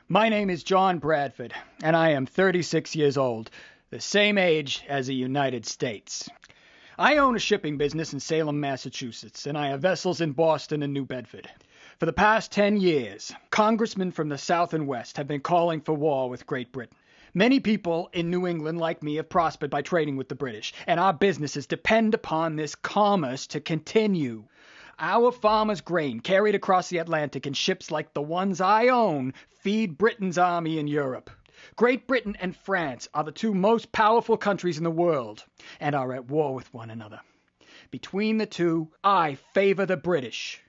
My name is John Bradford, and I am 36 years old, the same age as the United States. I own a shipping business in Salem, Massachusetts, and I have vessels in Boston and New Bedford. For the past 10 years, congressmen from the South and West have been calling for war with Great Britain. Many people in New England, like me, have prospered by trading with the British, and our businesses depend upon this commerce to continue. Our farmers' grain, carried across the Atlantic in ships like the ones I own, feed Britain's army in Europe. Great Britain and France are the two most powerful countries in the world and are at war with one another. Between the two, I favor the British.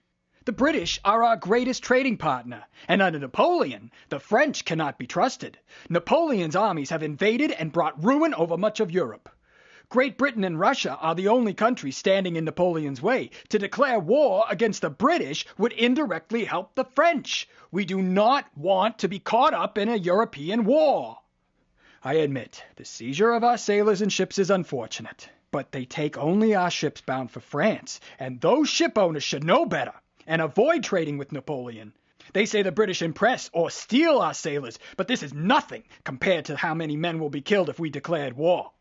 The British are our greatest trading partner, and under Napoleon, the French cannot be trusted. Napoleon's armies have invaded and brought ruin over much of Europe. Great Britain and Russia are the only countries standing in Napoleon's way. To declare war against the British would indirectly help the French. We do not want to be caught up in a European war. I admit, the seizure of our sailors and ships is unfortunate, but they take only our ships bound for France, and those ship owners should know better and avoid trading with Napoleon. They say the British impress or steal our sailors, but this is nothing compared to how many men will be killed if we declared war.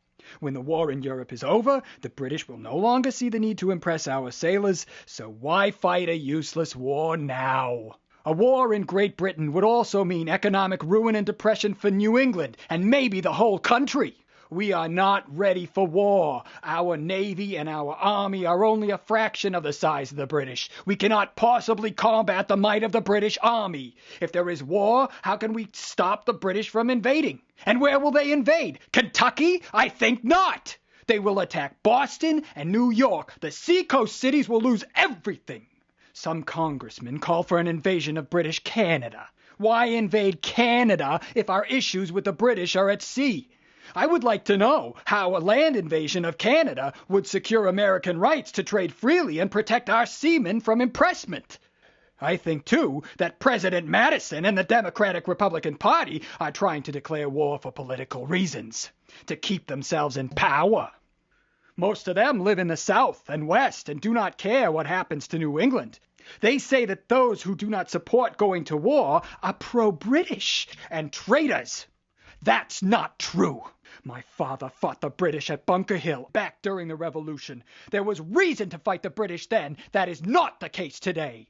When the war in Europe is over, the British will no longer see the need to impress our sailors, so why fight a useless war now? A war in Great Britain would also mean economic ruin and depression for New England, and maybe the whole country. We are not ready for war. Our Navy and our Army are only a fraction of the size of the British. We cannot possibly combat the might of the British Army. If there is war, how can we stop the British from invading? And where will they invade? Kentucky? I think not. They will attack Boston and New York. The seacoast cities will lose everything. Some congressmen call for an invasion of British Canada. Why invade Canada if our issues with the British are at sea? I would like to know how a land invasion of Canada would secure American rights to trade freely and protect our seamen from impressment. I think, too, that President Madison and the Democratic Republican Party are trying to declare war for political reasons, to keep themselves in power. Most of them live in the South and West and do not care what happens to New England. They say that those who do not support going to war are pro-British and traitors. That's not true. My father fought the British at Bunker Hill back during the Revolution. There was reason to fight the British then. That is not the case today.